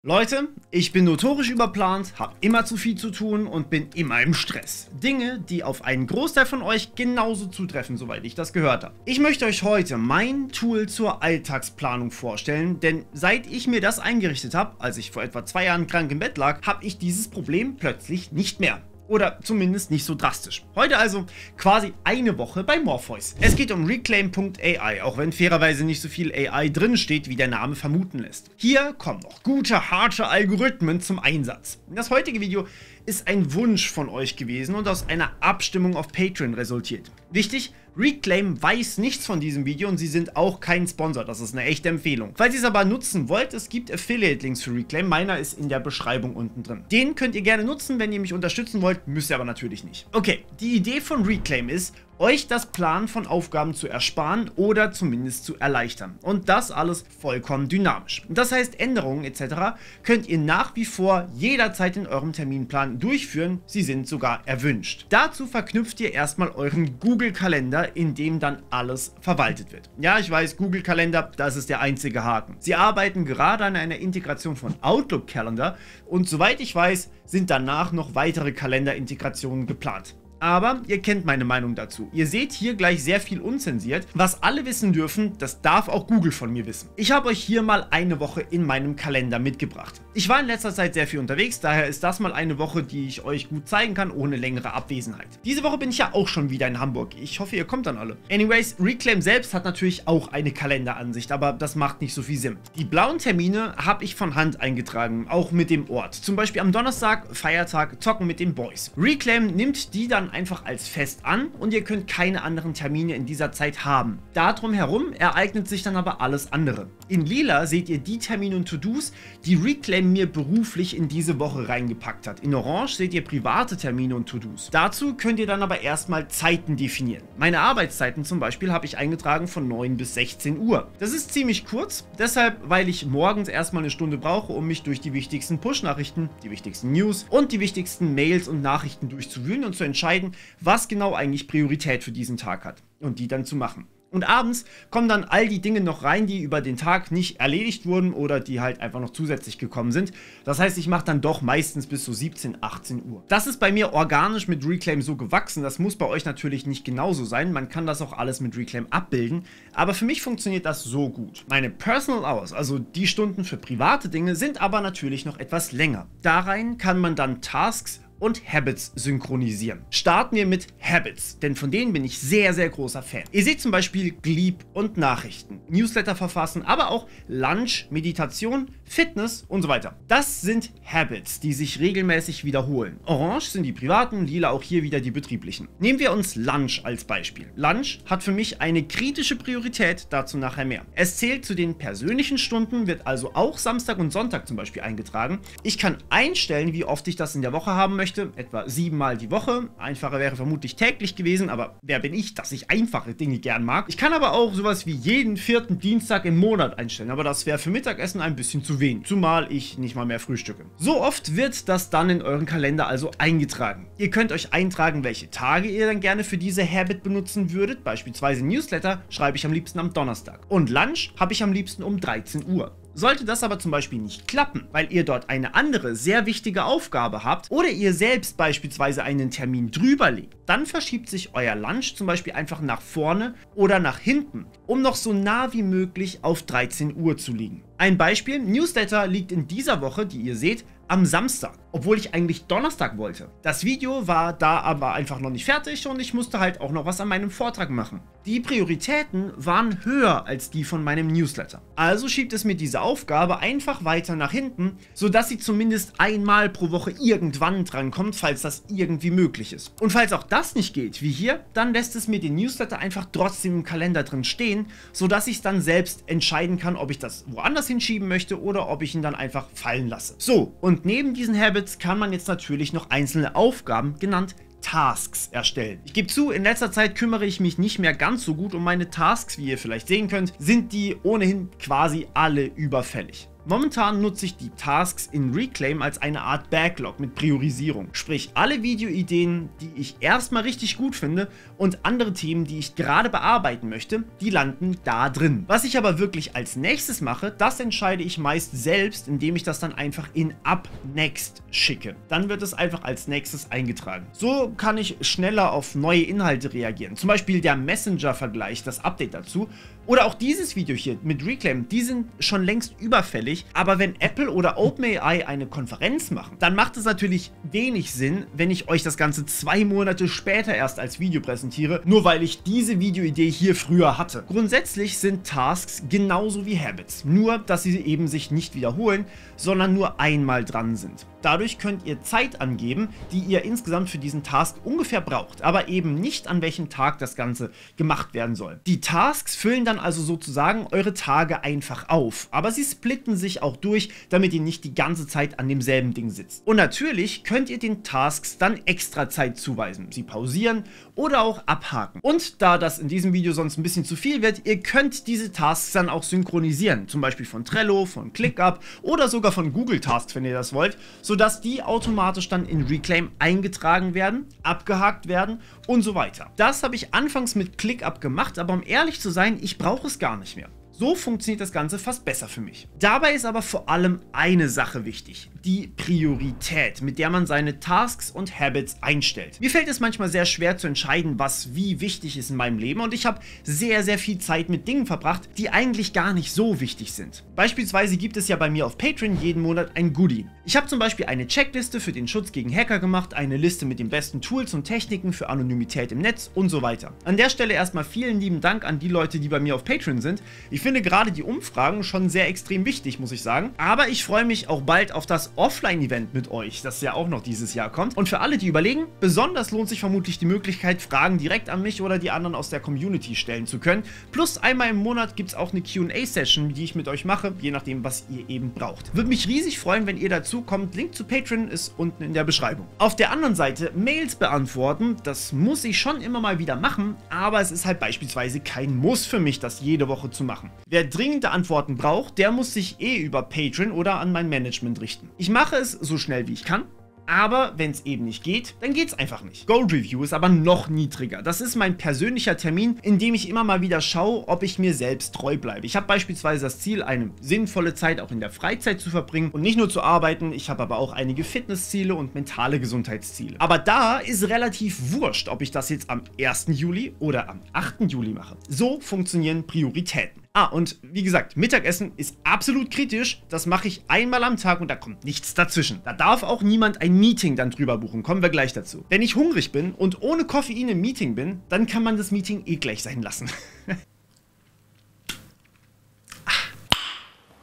Leute, ich bin notorisch überplant, habe immer zu viel zu tun und bin immer im Stress. Dinge, die auf einen Großteil von euch genauso zutreffen, soweit ich das gehört habe. Ich möchte euch heute mein Tool zur Alltagsplanung vorstellen, denn seit ich mir das eingerichtet habe, als ich vor etwa 2 Jahren krank im Bett lag, habe ich dieses Problem plötzlich nicht mehr. Oder zumindest nicht so drastisch. Heute also quasi eine Woche bei Morpheus. Es geht um Reclaim.ai, auch wenn fairerweise nicht so viel AI drin steht, wie der Name vermuten lässt. Hier kommen noch gute, harte Algorithmen zum Einsatz. Das heutige Video ist ein Wunsch von euch gewesen und aus einer Abstimmung auf Patreon resultiert. Wichtig, Reclaim weiß nichts von diesem Video und sie sind auch kein Sponsor, das ist eine echte Empfehlung. Falls ihr es aber nutzen wollt, es gibt Affiliate-Links für Reclaim, meiner ist in der Beschreibung unten drin. Den könnt ihr gerne nutzen, wenn ihr mich unterstützen wollt, müsst ihr aber natürlich nicht. Okay, die Idee von Reclaim ist, euch das Planen von Aufgaben zu ersparen oder zumindest zu erleichtern. Und das alles vollkommen dynamisch. Das heißt, Änderungen etc. könnt ihr nach wie vor jederzeit in eurem Terminplan durchführen, sie sind sogar erwünscht. Dazu verknüpft ihr erstmal euren Google-Kalender, in dem dann alles verwaltet wird. Ja, ich weiß, Google-Kalender, das ist der einzige Haken. Sie arbeiten gerade an einer Integration von Outlook-Kalender und soweit ich weiß, sind danach noch weitere Kalenderintegrationen geplant. Aber ihr kennt meine Meinung dazu. Ihr seht hier gleich sehr viel unzensiert. Was alle wissen dürfen, das darf auch Google von mir wissen. Ich habe euch hier mal eine Woche in meinem Kalender mitgebracht. Ich war in letzter Zeit sehr viel unterwegs, daher ist das mal eine Woche, die ich euch gut zeigen kann, ohne längere Abwesenheit. Diese Woche bin ich ja auch schon wieder in Hamburg. Ich hoffe, ihr kommt dann alle. Anyways, Reclaim selbst hat natürlich auch eine Kalenderansicht, aber das macht nicht so viel Sinn. Die blauen Termine habe ich von Hand eingetragen, auch mit dem Ort. Zum Beispiel am Donnerstag, Feiertag, zocken mit den Boys. Reclaim nimmt die dann einfach als fest an und ihr könnt keine anderen Termine in dieser Zeit haben. Darum herum ereignet sich dann aber alles andere. In lila seht ihr die Termine und To-Dos, die Reclaim mir beruflich in diese Woche reingepackt hat. In orange seht ihr private Termine und To-Dos. Dazu könnt ihr dann aber erstmal Zeiten definieren. Meine Arbeitszeiten zum Beispiel habe ich eingetragen von 9 bis 16 Uhr. Das ist ziemlich kurz, deshalb, weil ich morgens erstmal eine Stunde brauche, um mich durch die wichtigsten Push-Nachrichten, die wichtigsten News und die wichtigsten Mails und Nachrichten durchzuwühlen und zu entscheiden, was genau eigentlich Priorität für diesen Tag hat und die dann zu machen. Und abends kommen dann all die Dinge noch rein, die über den Tag nicht erledigt wurden oder die halt einfach noch zusätzlich gekommen sind. Das heißt, ich mache dann doch meistens bis so 17, 18 Uhr. Das ist bei mir organisch mit Reclaim so gewachsen. Das muss bei euch natürlich nicht genauso sein. Man kann das auch alles mit Reclaim abbilden. Aber für mich funktioniert das so gut. Meine Personal Hours, also die Stunden für private Dinge, sind aber natürlich noch etwas länger. Da rein kann man dann Tasks und Habits synchronisieren. Starten wir mit Habits, denn von denen bin ich sehr, sehr großer Fan. Ihr seht zum Beispiel Gleep und Nachrichten, Newsletter verfassen, aber auch Lunch, Meditation, Fitness und so weiter. Das sind Habits, die sich regelmäßig wiederholen. Orange sind die privaten, lila auch hier wieder die betrieblichen. Nehmen wir uns Lunch als Beispiel. Lunch hat für mich eine kritische Priorität, dazu nachher mehr. Es zählt zu den persönlichen Stunden, wird also auch Samstag und Sonntag zum Beispiel eingetragen. Ich kann einstellen, wie oft ich das in der Woche haben möchte, etwa 7 Mal die Woche. Einfacher wäre vermutlich täglich gewesen, aber wer bin ich, dass ich einfache Dinge gern mag? Ich kann aber auch sowas wie jeden 4. Dienstag im Monat einstellen, aber das wäre für Mittagessen ein bisschen zu wenig, zumal ich nicht mal mehr frühstücke. So oft wird das dann in euren Kalender also eingetragen. Ihr könnt euch eintragen, welche Tage ihr dann gerne für diese Habit benutzen würdet. Beispielsweise Newsletter schreibe ich am liebsten am Donnerstag und Lunch habe ich am liebsten um 13 Uhr. Sollte das aber zum Beispiel nicht klappen, weil ihr dort eine andere, sehr wichtige Aufgabe habt oder ihr selbst beispielsweise einen Termin drüber legt, dann verschiebt sich euer Lunch zum Beispiel einfach nach vorne oder nach hinten, um noch so nah wie möglich auf 13 Uhr zu liegen. Ein Beispiel, Newsletter liegt in dieser Woche, die ihr seht, am Samstag, obwohl ich eigentlich Donnerstag wollte. Das Video war da aber einfach noch nicht fertig und ich musste halt auch noch was an meinem Vortrag machen. Die Prioritäten waren höher als die von meinem Newsletter. Also schiebt es mir diese Aufgabe einfach weiter nach hinten, sodass sie zumindest einmal pro Woche irgendwann drankommt, falls das irgendwie möglich ist. Und falls auch das nicht geht, wie hier, dann lässt es mir den Newsletter einfach trotzdem im Kalender drin stehen, sodass ich es dann selbst entscheiden kann, ob ich das woanders hinschieben möchte oder ob ich ihn dann einfach fallen lasse. So, und neben diesen Habits kann man jetzt natürlich noch einzelne Aufgaben, genannt Tasks, erstellen. Ich gebe zu, in letzter Zeit kümmere ich mich nicht mehr ganz so gut um meine Tasks, wie ihr vielleicht sehen könnt, sind die ohnehin quasi alle überfällig. Momentan nutze ich die Tasks in Reclaim als eine Art Backlog mit Priorisierung. Sprich, alle Videoideen, die ich erstmal richtig gut finde und andere Themen, die ich gerade bearbeiten möchte, die landen da drin. Was ich aber wirklich als nächstes mache, das entscheide ich meist selbst, indem ich das dann einfach in Up Next schicke. Dann wird es einfach als nächstes eingetragen. So kann ich schneller auf neue Inhalte reagieren. Zum Beispiel der Messenger-Vergleich, das Update dazu. Oder auch dieses Video hier mit Reclaim, die sind schon längst überfällig. Aber wenn Apple oder OpenAI eine Konferenz machen, dann macht es natürlich wenig Sinn, wenn ich euch das Ganze 2 Monate später erst als Video präsentiere, nur weil ich diese Videoidee hier früher hatte. Grundsätzlich sind Tasks genauso wie Habits, nur dass sie eben sich nicht wiederholen, sondern nur einmal dran sind. Dadurch könnt ihr Zeit angeben, die ihr insgesamt für diesen Task ungefähr braucht, aber eben nicht an welchem Tag das Ganze gemacht werden soll. Die Tasks füllen dann also sozusagen eure Tage einfach auf, aber sie splitten sich auch durch, damit ihr nicht die ganze Zeit an demselben Ding sitzt. Und natürlich könnt ihr den Tasks dann extra Zeit zuweisen, sie pausieren oder auch abhaken. Und da das in diesem Video sonst ein bisschen zu viel wird, ihr könnt diese Tasks dann auch synchronisieren, zum Beispiel von Trello, von ClickUp oder sogar von Google Tasks, wenn ihr das wollt, sodass die automatisch dann in Reclaim eingetragen werden, abgehakt werden und so weiter. Das habe ich anfangs mit ClickUp gemacht, aber um ehrlich zu sein, ich brauche es gar nicht mehr. So funktioniert das Ganze fast besser für mich. Dabei ist aber vor allem eine Sache wichtig: die Priorität, mit der man seine Tasks und Habits einstellt. Mir fällt es manchmal sehr schwer zu entscheiden, was wie wichtig ist in meinem Leben, und ich habe sehr viel Zeit mit Dingen verbracht, die eigentlich gar nicht so wichtig sind. Beispielsweise gibt es ja bei mir auf Patreon jeden Monat ein Goodie. Ich habe zum Beispiel eine Checkliste für den Schutz gegen Hacker gemacht, eine Liste mit den besten Tools und Techniken für Anonymität im Netz und so weiter. An der Stelle erstmal vielen lieben Dank an die Leute, die bei mir auf Patreon sind. Ich finde gerade die Umfragen schon sehr extrem wichtig, muss ich sagen. Aber ich freue mich auch bald auf das Offline-Event mit euch, das ja auch noch dieses Jahr kommt. Und für alle, die überlegen, besonders lohnt sich vermutlich die Möglichkeit, Fragen direkt an mich oder die anderen aus der Community stellen zu können. Plus einmal im Monat gibt es auch eine Q&A-Session, die ich mit euch mache, je nachdem, was ihr eben braucht. Würde mich riesig freuen, wenn ihr dazu kommt. Link zu Patreon ist unten in der Beschreibung. Auf der anderen Seite, Mails beantworten, das muss ich schon immer mal wieder machen, aber es ist halt beispielsweise kein Muss für mich, das jede Woche zu machen. Wer dringende Antworten braucht, der muss sich über Patreon oder an mein Management richten. Ich mache es so schnell wie ich kann. Aber wenn es eben nicht geht, dann geht es einfach nicht. Gold Review ist aber noch niedriger. Das ist mein persönlicher Termin, in dem ich immer mal wieder schaue, ob ich mir selbst treu bleibe. Ich habe beispielsweise das Ziel, eine sinnvolle Zeit auch in der Freizeit zu verbringen und nicht nur zu arbeiten. Ich habe aber auch einige Fitnessziele und mentale Gesundheitsziele. Aber da ist relativ wurscht, ob ich das jetzt am 1. Juli oder am 8. Juli mache. So funktionieren Prioritäten. Und wie gesagt, Mittagessen ist absolut kritisch. Das mache ich einmal am Tag und da kommt nichts dazwischen. Da darf auch niemand ein Meeting dann drüber buchen. Kommen wir gleich dazu. Wenn ich hungrig bin und ohne Koffein im Meeting bin, dann kann man das Meeting eh gleich sein lassen.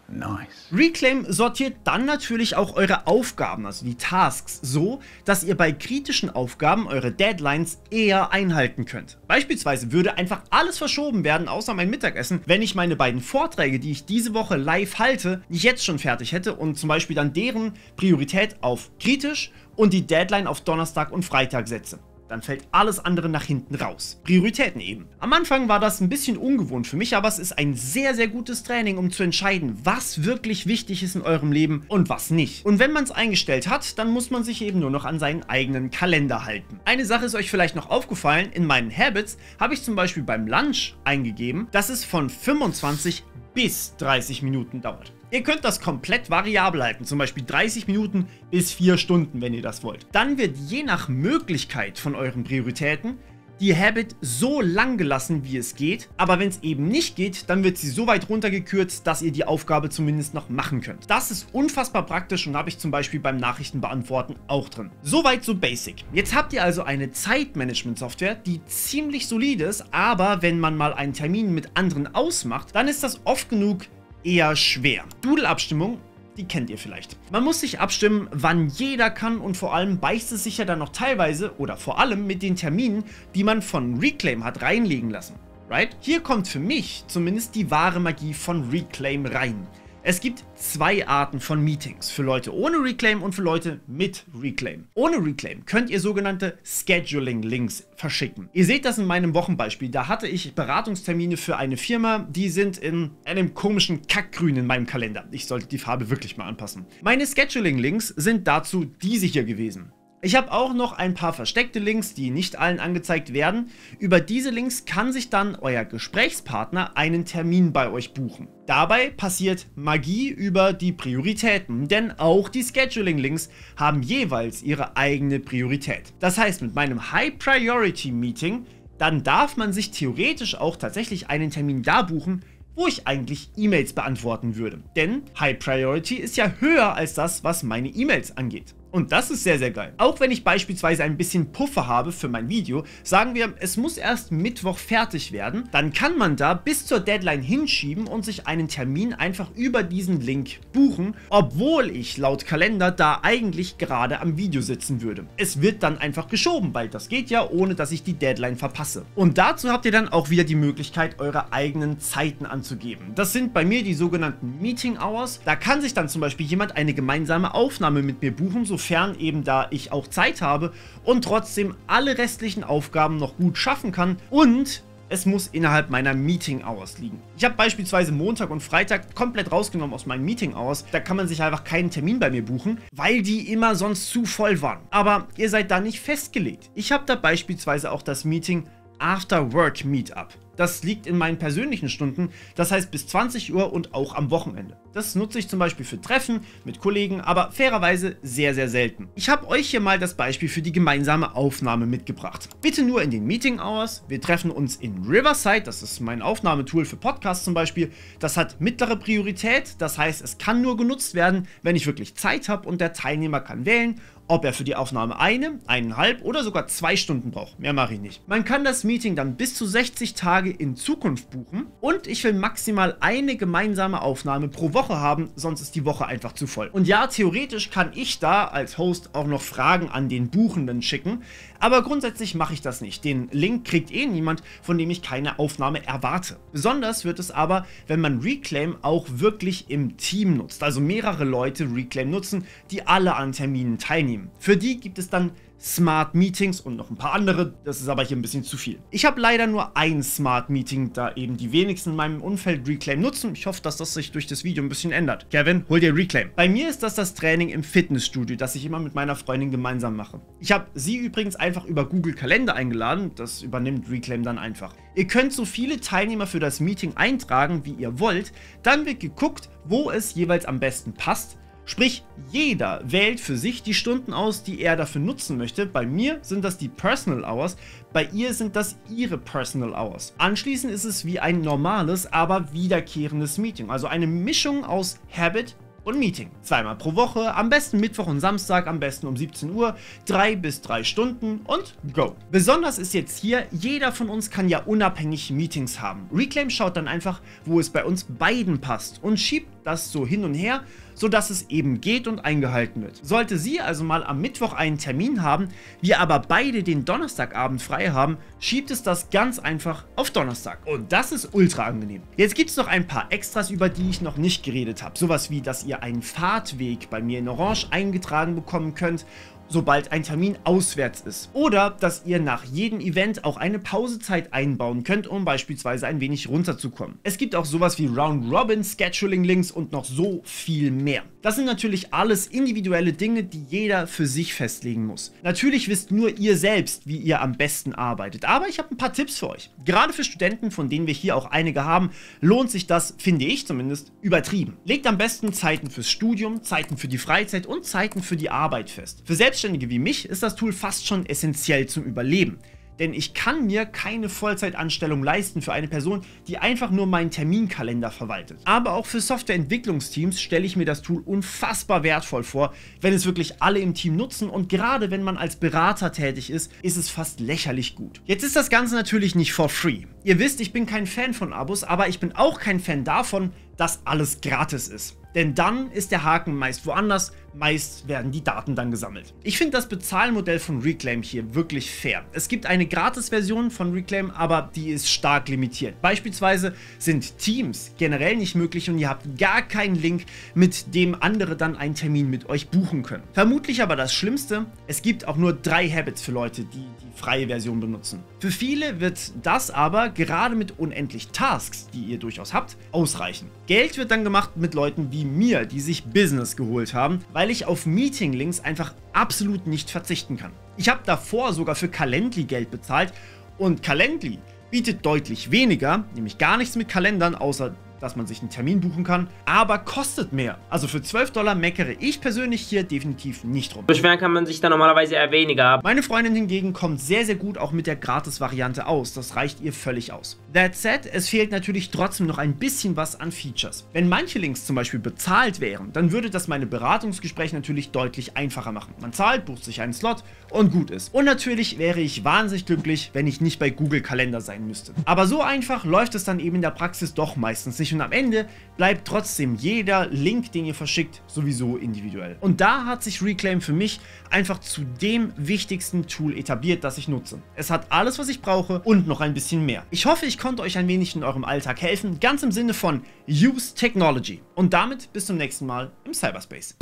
Nice. Reclaim sortiert dann natürlich auch eure Aufgaben, also die Tasks, so, dass ihr bei kritischen Aufgaben eure Deadlines eher einhalten könnt. Beispielsweise würde einfach alles verschoben werden, außer mein Mittagessen, wenn ich meine beiden Vorträge, die ich diese Woche live halte, nicht jetzt schon fertig hätte und zum Beispiel dann deren Priorität auf kritisch und die Deadline auf Donnerstag und Freitag setze. Dann fällt alles andere nach hinten raus. Prioritäten eben. Am Anfang war das ein bisschen ungewohnt für mich, aber es ist ein sehr gutes Training, um zu entscheiden, was wirklich wichtig ist in eurem Leben und was nicht. Und wenn man es eingestellt hat, dann muss man sich eben nur noch an seinen eigenen Kalender halten. Eine Sache ist euch vielleicht noch aufgefallen: In meinen Habits habe ich zum Beispiel beim Lunch eingegeben, dass es von 25 bis 30 Minuten dauert. Ihr könnt das komplett variabel halten, zum Beispiel 30 Minuten bis 4 Stunden, wenn ihr das wollt. Dann wird je nach Möglichkeit von euren Prioritäten die Habit so lang gelassen, wie es geht, aber wenn es eben nicht geht, dann wird sie so weit runtergekürzt, dass ihr die Aufgabe zumindest noch machen könnt. Das ist unfassbar praktisch und habe ich zum Beispiel beim Nachrichtenbeantworten auch drin. Soweit so basic. Jetzt habt ihr also eine Zeitmanagement-Software, die ziemlich solide ist, aber wenn man mal einen Termin mit anderen ausmacht, dann ist das oft genug eher schwer. Doodle-Abstimmung, die kennt ihr vielleicht. Man muss sich abstimmen, wann jeder kann, und vor allem beißt es sich ja dann noch teilweise oder vor allem mit den Terminen, die man von Reclaim hat reinlegen lassen. Right? Hier kommt für mich zumindest die wahre Magie von Reclaim rein. Es gibt zwei Arten von Meetings, für Leute ohne Reclaim und für Leute mit Reclaim. Ohne Reclaim könnt ihr sogenannte Scheduling-Links verschicken. Ihr seht das in meinem Wochenbeispiel, da hatte ich Beratungstermine für eine Firma, die sind in einem komischen Kackgrün in meinem Kalender. Ich sollte die Farbe wirklich mal anpassen. Meine Scheduling-Links sind dazu diese hier gewesen. Ich habe auch noch ein paar versteckte Links, die nicht allen angezeigt werden. Über diese Links kann sich dann euer Gesprächspartner einen Termin bei euch buchen. Dabei passiert Magie über die Prioritäten, denn auch die Scheduling-Links haben jeweils ihre eigene Priorität. Das heißt, mit meinem High-Priority-Meeting, dann darf man sich theoretisch auch tatsächlich einen Termin da buchen, wo ich eigentlich E-Mails beantworten würde. Denn High Priority ist ja höher als das, was meine E-Mails angeht. Und das ist sehr, sehr geil. Auch wenn ich beispielsweise ein bisschen Puffer habe für mein Video, sagen wir, es muss erst Mittwoch fertig werden, dann kann man da bis zur Deadline hinschieben und sich einen Termin einfach über diesen Link buchen, obwohl ich laut Kalender da eigentlich gerade am Video sitzen würde. Es wird dann einfach geschoben, weil das geht ja, ohne dass ich die Deadline verpasse. Und dazu habt ihr dann auch wieder die Möglichkeit, eure eigenen Zeiten anzugeben. Das sind bei mir die sogenannten Meeting Hours. Da kann sich dann zum Beispiel jemand eine gemeinsame Aufnahme mit mir buchen, sofern eben da ich auch Zeit habe und trotzdem alle restlichen Aufgaben noch gut schaffen kann, und es muss innerhalb meiner Meeting Hours liegen. Ich habe beispielsweise Montag und Freitag komplett rausgenommen aus meinen Meeting Hours. Da kann man sich einfach keinen Termin bei mir buchen, weil die immer sonst zu voll waren. Aber ihr seid da nicht festgelegt. Ich habe da beispielsweise auch das Meeting After Work Meetup. Das liegt in meinen persönlichen Stunden, das heißt bis 20 Uhr und auch am Wochenende. Das nutze ich zum Beispiel für Treffen mit Kollegen, aber fairerweise sehr, sehr selten. Ich habe euch hier mal das Beispiel für die gemeinsame Aufnahme mitgebracht. Bitte nur in den Meeting Hours. Wir treffen uns in Riverside, das ist mein Aufnahmetool für Podcasts zum Beispiel. Das hat mittlere Priorität, das heißt, es kann nur genutzt werden, wenn ich wirklich Zeit habe, und der Teilnehmer kann wählen, ob er für die Aufnahme 1,5 oder sogar 2 Stunden braucht. Mehr mache ich nicht. Man kann das Meeting dann bis zu 60 Tage in Zukunft buchen, und ich will maximal eine gemeinsame Aufnahme pro Woche haben, sonst ist die Woche einfach zu voll. Und ja, theoretisch kann ich da als Host auch noch Fragen an den Buchenden schicken, aber grundsätzlich mache ich das nicht. Den Link kriegt eh niemand, von dem ich keine Aufnahme erwarte. Besonders wird es aber, wenn man Reclaim auch wirklich im Team nutzt, also mehrere Leute Reclaim nutzen, die alle an Terminen teilnehmen. Für die gibt es dann Smart Meetings und noch ein paar andere, das ist aber hier ein bisschen zu viel. Ich habe leider nur ein Smart Meeting, da eben die wenigsten in meinem Umfeld Reclaim nutzen. Ich hoffe, dass das sich durch das Video ein bisschen ändert. Kevin, hol dir Reclaim. Bei mir ist das Training im Fitnessstudio, das ich immer mit meiner Freundin gemeinsam mache. Ich habe sie übrigens einfach über Google Kalender eingeladen, das übernimmt Reclaim dann einfach. Ihr könnt so viele Teilnehmer für das Meeting eintragen, wie ihr wollt, dann wird geguckt, wo es jeweils am besten passt. Sprich, jeder wählt für sich die Stunden aus, die er dafür nutzen möchte. Bei mir sind das die Personal Hours, bei ihr sind das ihre Personal Hours. Anschließend ist es wie ein normales, aber wiederkehrendes Meeting. Also eine Mischung aus Habit und Meeting. 2-mal pro Woche, am besten Mittwoch und Samstag, am besten um 17 Uhr, 3 bis 3 Stunden und go. Besonders ist jetzt hier, jeder von uns kann ja unabhängig Meetings haben. Reclaim schaut dann einfach, wo es bei uns beiden passt und schiebt das so hin und her, sodass es eben geht und eingehalten wird. Sollte sie also mal am Mittwoch einen Termin haben, wir aber beide den Donnerstagabend frei haben, schiebt es das ganz einfach auf Donnerstag. Und das ist ultra angenehm. Jetzt gibt es noch ein paar Extras, über die ich noch nicht geredet habe. Sowas wie, dass ihr einen Fahrtweg bei mir in Orange eingetragen bekommen könnt, sobald ein Termin auswärts ist. Oder dass ihr nach jedem Event auch eine Pausezeit einbauen könnt, um beispielsweise ein wenig runterzukommen. Es gibt auch sowas wie Round-Robin-Scheduling-Links und noch so viel mehr. Das sind natürlich alles individuelle Dinge, die jeder für sich festlegen muss. Natürlich wisst nur ihr selbst, wie ihr am besten arbeitet, aber ich habe ein paar Tipps für euch. Gerade für Studenten, von denen wir hier auch einige haben, lohnt sich das, finde ich zumindest, übertrieben. Legt am besten Zeiten fürs Studium, Zeiten für die Freizeit und Zeiten für die Arbeit fest. Für Selbstständige wie mich ist das Tool fast schon essentiell zum Überleben. Denn ich kann mir keine Vollzeitanstellung leisten für eine Person, die einfach nur meinen Terminkalender verwaltet. Aber auch für Softwareentwicklungsteams stelle ich mir das Tool unfassbar wertvoll vor, wenn es wirklich alle im Team nutzen, und gerade wenn man als Berater tätig ist, ist es fast lächerlich gut. Jetzt ist das Ganze natürlich nicht for free. Ihr wisst, ich bin kein Fan von Abos, aber ich bin auch kein Fan davon, dass alles gratis ist. Denn dann ist der Haken meist woanders, meist werden die Daten dann gesammelt. Ich finde das Bezahlmodell von Reclaim hier wirklich fair. Es gibt eine Gratis-Version von Reclaim, aber die ist stark limitiert. Beispielsweise sind Teams generell nicht möglich und ihr habt gar keinen Link, mit dem andere dann einen Termin mit euch buchen können. Vermutlich aber das Schlimmste, es gibt auch nur 3 Habits für Leute, die die freie Version benutzen. Für viele wird das aber gerade mit unendlich Tasks, die ihr durchaus habt, ausreichen. Geld wird dann gemacht mit Leuten wie mir, die sich Business geholt haben, weil ich auf Meeting-Links einfach absolut nicht verzichten kann. Ich habe davor sogar für Calendly Geld bezahlt und Calendly bietet deutlich weniger, nämlich gar nichts mit Kalendern, außer dass man sich einen Termin buchen kann, aber kostet mehr. Also für $12 meckere ich persönlich hier definitiv nicht rum. Beschweren kann man sich da normalerweise eher weniger. Meine Freundin hingegen kommt sehr, sehr gut auch mit der Gratis-Variante aus. Das reicht ihr völlig aus. That said, es fehlt natürlich trotzdem noch ein bisschen was an Features. Wenn manche Links zum Beispiel bezahlt wären, dann würde das meine Beratungsgespräche natürlich deutlich einfacher machen. Man zahlt, bucht sich einen Slot und gut ist. Und natürlich wäre ich wahnsinnig glücklich, wenn ich nicht bei Google Kalender sein müsste. Aber so einfach läuft es dann eben in der Praxis doch meistens nicht. Und am Ende bleibt trotzdem jeder Link, den ihr verschickt, sowieso individuell. Und da hat sich Reclaim für mich einfach zu dem wichtigsten Tool etabliert, das ich nutze. Es hat alles, was ich brauche und noch ein bisschen mehr. Ich hoffe, ich konnte euch ein wenig in eurem Alltag helfen, ganz im Sinne von Use Technology. Und damit bis zum nächsten Mal im Cyberspace.